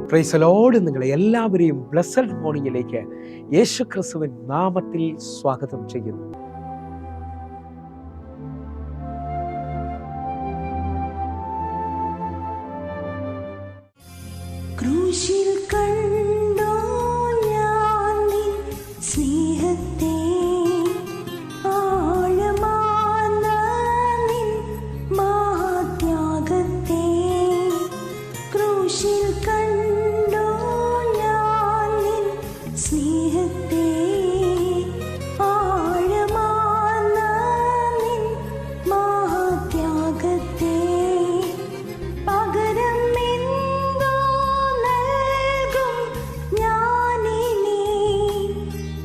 Praise the Lord. നിങ്ങളെ എല്ലാവരെയും blessed മോർണിംഗിലേക്ക് യേശു ക്രിസ്തുവിൻ നാമത്തിൽ സ്വാഗതം ചെയ്യുന്നു. ക്രൂശിൽ കണ്ടോ ഞാൻ നിൻ സ്നേഹത്തെ, ആഴമാർന്ന നിൻ മഹാത്യാഗത്തെ. ക്രൂശിൽ കണ്ടോ ഞാൻ നിൻ സ്നേഹത്തെ, ആഴമാർന്ന നിൻ മഹാത്യാഗത്തെ. പകരം എന്തോ നൽകും ഞാനിനി,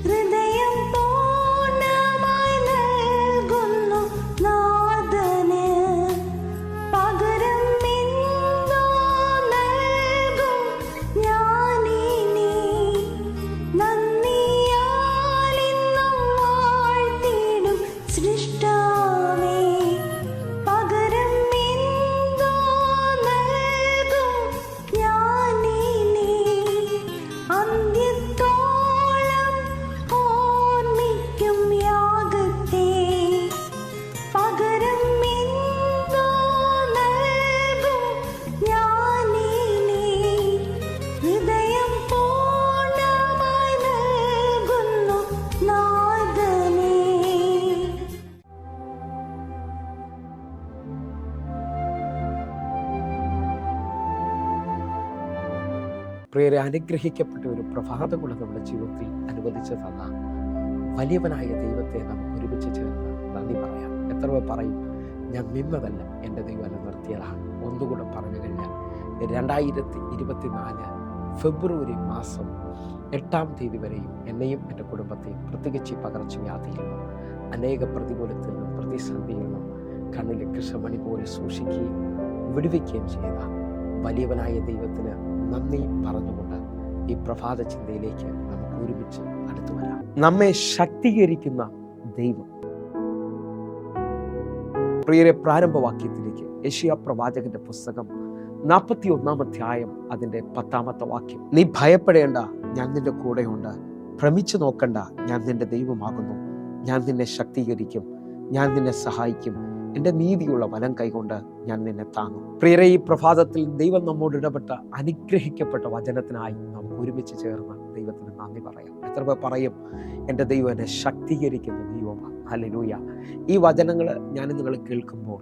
ഹൃദയം പൂർണ്ണമായി നൽകുന്നു നാഥന്. പകരം എന്തോ നൽകും ഞാനിനി, നന്ദിയാൽ ഇന്നും വാഴ്ത്തിടും സൃഷ്ടാവേ. പകരം എന്തോ നൽകും ഞാനിനി, അന്ത്യത്തോളം ഓർമ്മിക്കും യാഗത്തെ. പകരം എന്തോ നൽകും ഞാനിനി, ഹൃദയം പൂർണ്ണമായി നൽകുന്നു നാഥനേ. പ്രിയരെ, അനുഗ്രഹിക്കപ്പെട്ട ഒരു പ്രഭാതമുള്ള നമ്മുടെ ജീവിതത്തിൽ അനുവദിച്ചു തന്ന വലിയവനായ ദൈവത്തെ നമുക്ക് ഒരുമിച്ച് ചേർന്ന് നന്ദി പറയാം. എത്ര പേർ പറയും, ഞാൻ നിന്നതല്ല എൻ്റെ ദൈവം എന്നെ നിർത്തിയതാണ്? ഒന്നുകൂടെ പറഞ്ഞു കഴിഞ്ഞാൽ 2024 ഫെബ്രുവരി മാസം 8-ാം തീയതി വരെയും എന്നെയും എൻ്റെ കുടുംബത്തെയും, പ്രത്യേകിച്ച് ഈ പകർച്ചവ്യാധിയിൽ നിന്നും അനേക പ്രതികൂലത്തിൽ നിന്നും പ്രതിസന്ധിയിൽ നിന്നും കണ്ണിലെ കൃഷ്ണമണി പോലെ സൂക്ഷിക്കുകയും വിടുവിക്കുകയും ചെയ്ത വലിയവനായ ദൈവത്തിന് നന്ദി പറഞ്ഞുകൊണ്ട് ഈ പ്രഭാത ചിന്തയിലേക്ക് നമുക്ക് ഒരുമിച്ച് അടുത്തു വരാം. നമ്മെ ശക്തീകരിക്കുന്ന ദൈവം. പ്രിയരെ, പ്രാരംഭവാക്യത്തിലേക്ക് യെശയ്യാ പ്രവാചകന്റെ പുസ്തകം 41-ാം അധ്യായം അതിൻ്റെ 10-ാമത്തെ വാക്യം. നീ ഭയപ്പെടേണ്ട, ഞാൻ നിന്റെ കൂടെയുണ്ട്. ഭ്രമിച്ചു നോക്കണ്ട, ഞാൻ നിന്റെ ദൈവമാകുന്നു. ഞാൻ നിന്നെ ശക്തീകരിക്കും, ഞാൻ നിന്നെ സഹായിക്കും. എൻ്റെ നീതിയുള്ള വലം കൈകൊണ്ട് ഞാൻ നിന്നെ താങ്ങും. പ്രിയരെ, ഈ പ്രഭാതത്തിൽ ദൈവം നമ്മോട് ഇടപെട്ട അനുഗ്രഹിക്കപ്പെട്ട വചനത്തിനായി നമുക്ക് ഒരുമിച്ച് ചേർന്ന് ദൈവത്തിന് നന്ദി പറയാം. എത്ര പേർ പറയും, എൻ്റെ ദൈവം എന്നെ ശക്തീകരിക്കുന്ന ദൈവമാണ്? ഹല്ലേലൂയ. ഈ വചനങ്ങൾ ഞാൻ നിങ്ങൾ കേൾക്കുമ്പോൾ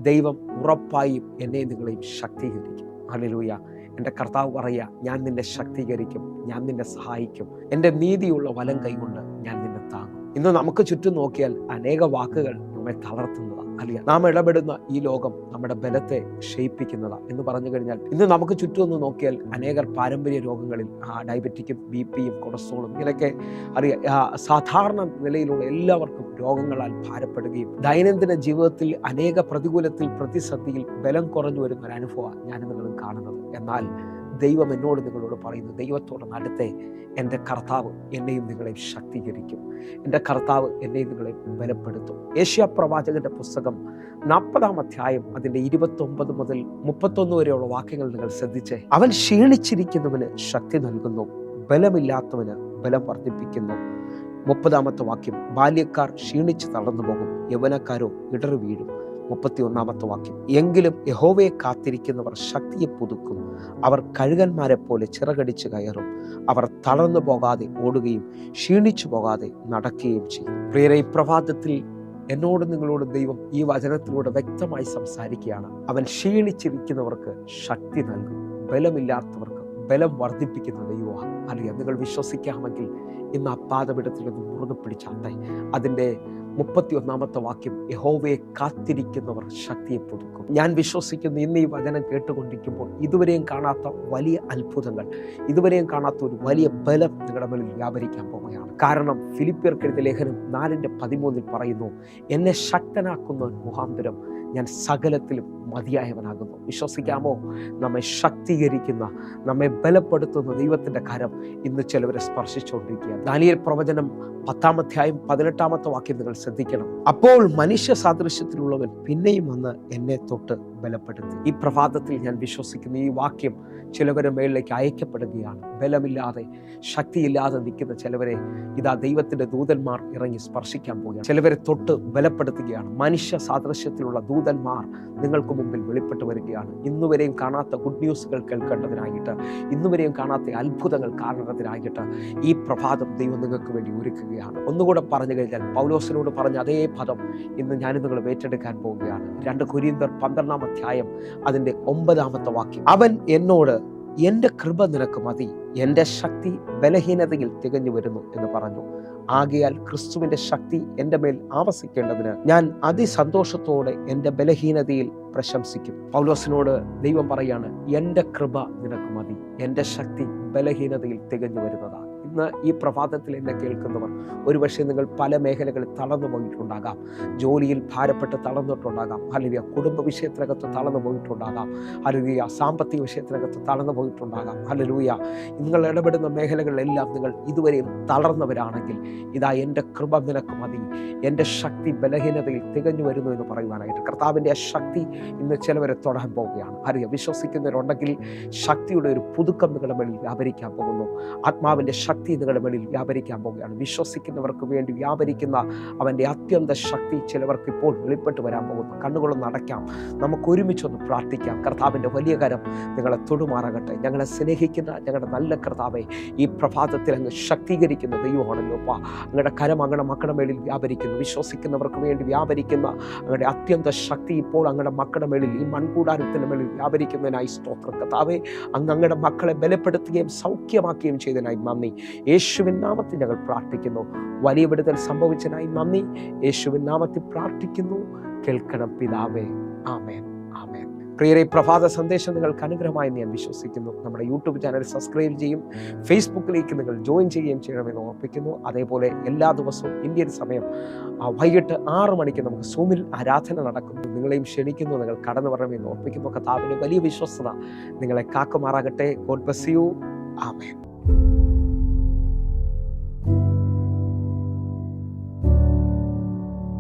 ദൈവം ഉറപ്പായും എന്നെ നിങ്ങളെയും ശക്തീകരിക്കും. ഹല്ലേലൂയ. എൻ്റെ കർത്താവ് പറയുക, ഞാൻ നിന്നെ ശക്തീകരിക്കും, ഞാൻ നിന്നെ സഹായിക്കും. എൻ്റെ നീതിയുള്ള വലം കൈകൊണ്ട് ഞാൻ നിന്നെ താങ്ങും. ഇന്ന് നമുക്ക് ചുറ്റും നോക്കിയാൽ അനേക വാക്കുകൾ നമ്മെ തളർത്തുന്നതാണ്. അല്ല, നാം ഇടപെടുന്ന ഈ ലോകം നമ്മുടെ ബലത്തെ ക്ഷയിപ്പിക്കുന്നതാണ് എന്ന് പറഞ്ഞു കഴിഞ്ഞാൽ, ഇന്ന് നമുക്ക് ചുറ്റും ഒന്ന് നോക്കിയാൽ അനേകർ പാരമ്പര്യ രോഗങ്ങളിൽ, ഡയബറ്റിക്കും BP-യും കൊളസ്ട്രോളും ഇങ്ങനെയൊക്കെ സാധാരണ നിലയിലുള്ള എല്ലാവർക്കും രോഗങ്ങളാൽ ഭാരപ്പെടുകയും ദൈനംദിന ജീവിതത്തിൽ അനേക പ്രതികൂലത്തിൽ, പ്രതിസന്ധിയിൽ ബലം കുറഞ്ഞു വരുന്ന ഒരു അനുഭവമാണ് ഞാൻ നിങ്ങളും കാണുന്നത്. എന്നാൽ ദൈവം എന്നോട് നിങ്ങളോട് പറയുന്നു, ദൈവത്തോട് അടുത്തേ, എൻ്റെ കർത്താവ് എന്നെയും നിങ്ങളെയും ശക്തീകരിക്കും. എൻ്റെ കർത്താവ് എന്നെയും നിങ്ങളെയും ബലപ്പെടുത്തും. യെശയ്യാ പ്രവാചകന്റെ പുസ്തകം 40-ാം അധ്യായം അതിൻ്റെ 29 മുതൽ 31 വരെയുള്ള വാക്യങ്ങൾ നിങ്ങൾ ശ്രദ്ധിച്ചേ. അവൻ ക്ഷീണിച്ചിരിക്കുന്നവന് ശക്തി നൽകുന്നു, ബലമില്ലാത്തവന് ബലം വർദ്ധിപ്പിക്കുന്നു. 30-ാമത്തെ വാക്യം, ബാല്യക്കാർ ക്ഷീണിച്ച് തളർന്നു പോകും, യൗവനക്കാരോ ഇടറി വീഴും. 31-ാമത്തെ വാക്യം, എങ്കിലും യഹോവയെ കാത്തിരിക്കുന്നവർ ശക്തിയെ പുതുക്കും. അവർ കഴുകന്മാരെ പോലെ ചിറകടിച്ച് കയറും. അവർ തളർന്നു പോകാതെ ഓടുകയും ക്ഷീണിച്ചു പോകാതെ നടക്കുകയും ചെയ്യും. പ്രിയരെ, ഈ പ്രഭാതത്തിൽ എന്നോട് നിങ്ങളോട് ദൈവം ഈ വചനത്തിലൂടെ വ്യക്തമായി സംസാരിക്കുകയാണ്. അവൻ ക്ഷീണിച്ചിരിക്കുന്നവർക്ക് ശക്തി നൽകും, ബലമില്ലാത്തവർക്ക് ബലം വർദ്ധിപ്പിക്കുന്ന ദൈവമാണ്. അല്ലെങ്കിൽ നിങ്ങൾ വിശ്വസിക്കാമെങ്കിൽ ഇന്ന് ആ പാദപീഠത്തിൽ ഒന്ന് മുറുകെ പിടിച്ചാട്ടെ. അതിൻ്റെ 31-ാമത്തെ വാക്യം, യഹോവയെ കാത്തിരിക്കുന്നവർ ശക്തിയെ പുതുക്കും. ഞാൻ വിശ്വസിക്കുന്നു, ഇന്ന് ഈ വചനം കേട്ടുകൊണ്ടിരിക്കുമ്പോൾ ഇതുവരെയും കാണാത്ത വലിയ അത്ഭുതങ്ങൾ, ഇതുവരെയും കാണാത്ത ഒരു വലിയ ബലം നിങ്ങളുടെ മേലിൽ വ്യാപരിക്കാൻ പോവുകയാണ്. കാരണം ഫിലിപ്പിയർക്ക് എഴുതിയ ലേഖനം 4:13 പറയുന്നു, എന്നെ ശക്തനാക്കുന്ന മുഖാന്തരം ഞാൻ സകലത്തിലും മതിയായവനാകുന്നു. വിശ്വസിക്കാമോ? നമ്മെ ശക്തീകരിക്കുന്ന, നമ്മെ ബലപ്പെടുത്തുന്ന ദൈവത്തിൻ്റെ കരം ഇന്ന് ചിലവരെ സ്പർശിച്ചുകൊണ്ടിരിക്കുകയാണ്. ദാനിയേൽ പ്രവചനം 10-ാം അധ്യായം 18-ാമത്തെ വാക്യം നിങ്ങൾ ശ്രദ്ധിക്കണം. അപ്പോൾ മനുഷ്യ സാദൃശ്യത്തിലുള്ളവൻ പിന്നെയും വന്ന് എന്നെ തൊട്ട് ബലപ്പെടുത്തി. ഈ പ്രഭാതത്തിൽ ഞാൻ വിശ്വസിക്കുന്ന ഈ വാക്യം ചിലവരുടെ മേളിലേക്ക് അയക്കപ്പെടുകയാണ്. ബലമില്ലാതെ, ശക്തിയില്ലാതെ നിൽക്കുന്ന ചിലവരെ ഇതാ ദൈവത്തിൻ്റെ ദൂതന്മാർ ഇറങ്ങി സ്പർശിക്കാൻ പോവുകയാണ്. ചിലവരെ തൊട്ട് ബലപ്പെടുത്തുകയാണ്. മനുഷ്യ സാദൃശ്യത്തിലുള്ള ദൂതന്മാർ നിങ്ങൾക്ക് മുമ്പിൽ വെളിപ്പെട്ട് വരികയാണ്. ഇന്നുവരെയും കാണാത്ത ഗുഡ് ന്യൂസുകൾ കേൾക്കേണ്ടതിനായിട്ട്, ഇന്നുവരെയും കാണാത്ത അത്ഭുതങ്ങൾ കാണേണ്ടതിനായിട്ട് ഈ പ്രഭാതം ദൈവം നിങ്ങൾക്ക് വേണ്ടി ഒരുക്കുകയാണ്. ഒന്നുകൂടെ പറഞ്ഞു കഴിഞ്ഞാൽ പൗലോസിനോട് പറഞ്ഞ അതേ പദം ഇന്ന് ഞാൻ നിങ്ങൾ ഏറ്റെടുക്കാൻ പോവുകയാണ്. 2 കൊരിന്ത്യർ 12-ാം അധ്യായം അതിൻ്റെ 9-ാമത്തെ വാക്യം. അവൻ എന്നോട്, എൻ്റെ കൃപ നിനക്ക് മതി, എൻ്റെ ശക്തി ബലഹീനതയിൽ തികഞ്ഞു വരുന്നു എന്ന് പറഞ്ഞു. ആകയാൽ ക്രിസ്തുവിൻ്റെ ശക്തി എൻ്റെ മേൽ ആവസിക്കേണ്ടതിന് ഞാൻ അതിസന്തോഷത്തോടെ എൻ്റെ ബലഹീനതയിൽ പ്രശംസിക്കും. പൗലോസിനോട് ദൈവം പറയാണ്, എൻ്റെ കൃപ നിനക്ക് മതി, എൻ്റെ ശക്തി ബലഹീനതയിൽ തികഞ്ഞു വരുന്നതാണ്. ഇന്ന് ഈ പ്രഭാതത്തിൽ എന്നെ കേൾക്കുന്നവർ ഒരുപക്ഷെ നിങ്ങൾ പല മേഖലകളിൽ തളർന്നു പോയിട്ടുണ്ടാകാം. ജോലിയിൽ ഭാരപ്പെട്ട് തളർന്നിട്ടുണ്ടാകാം. അല്ലെങ്കിൽ കുടുംബ വിഷയത്തിനകത്ത് തളർന്നു പോയിട്ടുണ്ടാകാം. അല്ലെങ്കിൽ സാമ്പത്തിക വിഷയത്തിനകത്ത് തളർന്നു പോയിട്ടുണ്ടാകാം. ഹല്ലേലൂയ. നിങ്ങൾ ഇടപെടുന്ന മേഖലകളിലെല്ലാം നിങ്ങൾ ഇതുവരെയും തളർന്നവരാണെങ്കിൽ ഇതാ എൻ്റെ കൃപ നിനക്ക് മതി, എൻ്റെ ശക്തി ബലഹീനതയിൽ തികഞ്ഞു വരുന്നു എന്ന് പറയുവാനായിട്ട് കർത്താവിൻ്റെ ആ ശക്തി ഇന്ന് ചിലവരെ തൊടാൻ പോവുകയാണ്. അറിയാം, വിശ്വസിക്കുന്നവരുണ്ടെങ്കിൽ ശക്തിയുടെ ഒരു പുതുക്കം നിങ്ങളുടെ മേളിൽ വ്യാപരിക്കാൻ പോകുന്നു. ആത്മാവിൻ്റെ ശക്തി നിങ്ങളുടെ മേളിൽ വ്യാപരിക്കാൻ പോവുകയാണ്. വിശ്വസിക്കുന്നവർക്ക് വേണ്ടി വ്യാപരിക്കുന്ന അവൻ്റെ അത്യന്ത ശക്തി ചിലവർക്ക് ഇപ്പോൾ വെളിപ്പെട്ട് വരാൻ പോകുന്നു. കണ്ണുകളൊന്ന് അടയ്ക്കാം, നമുക്ക് ഒരുമിച്ചൊന്ന് പ്രാർത്ഥിക്കാം. കർത്താവിൻ്റെ വലിയ കരം നിങ്ങളെ തൊടുമാറാകട്ടെ. ഞങ്ങളെ സ്നേഹിക്കുന്ന ഞങ്ങളുടെ നല്ല കർത്താവെ, ഈ പ്രഭാതത്തിൽ അങ്ങ് ശക്തീകരിക്കുന്ന ദൈവമാണല്ലോ. അങ്ങയുടെ കരം അങ്ങയുടെ മക്കളുടെ മേളിൽ വ്യാപരിക്കുന്നു. വിശ്വസിക്കുന്നവർക്ക് വേണ്ടി വ്യാപരിക്കുന്ന അങ്ങയുടെ അത്യന്ത ശക്തി ഇപ്പോൾ അങ്ങയുടെ മക്കളുടെ മേളിൽ, ഈ മൺകൂടാരത്തിൻ്റെ മേളിൽ വ്യാപരിക്കുന്നതിനായി സ്തോത്രം. കർത്താവെ, അങ്ങ് അങ്ങയുടെ മക്കളെ ബലപ്പെടുത്തുകയും സൗഖ്യമാക്കുകയും ചെയ്തതിനായി നന്ദി. യേശുവിൻ നാമത്തിൽ ഞങ്ങൾ പ്രാർത്ഥിക്കുന്നു. വലിയ വിടുതൽ സംഭവിച്ചതിനായി നന്ദി. യേശുവിൻ നാമത്തിൽ പ്രാർത്ഥിക്കുന്നു. കേൾക്കണം പിതാവേ. ആമേൻ, ആമേൻ. പ്രിയരെ, പ്രഭാത സന്ദേശം നിങ്ങൾക്ക് അനുഗ്രഹമായി ഞാൻ വിശ്വസിക്കുന്നു. നമ്മുടെ യൂട്യൂബ് ചാനൽ സബ്സ്ക്രൈബ് ചെയ്യും, ഫേസ്ബുക്കിലേക്ക് നിങ്ങൾ ജോയിൻ ചെയ്യുകയും ചെയ്യണമെന്ന് ഓർപ്പിക്കുന്നു. അതേപോലെ എല്ലാ ദിവസവും ഇന്ത്യൻ സമയം വൈകിട്ട് 6 മണിക്ക് നമുക്ക് സൂമിൽ ആരാധന നടക്കുന്നു. നിങ്ങളെയും ക്ഷണിക്കുന്നു, നിങ്ങൾ കടന്നു വരണമെന്ന് ഓർപ്പിക്കുന്നു. കർത്താവിൻ്റെ വലിയ വിശ്വസ്തത നിങ്ങളെ കാക്കുമാറാകട്ടെ. God bless you. ആമേൻ.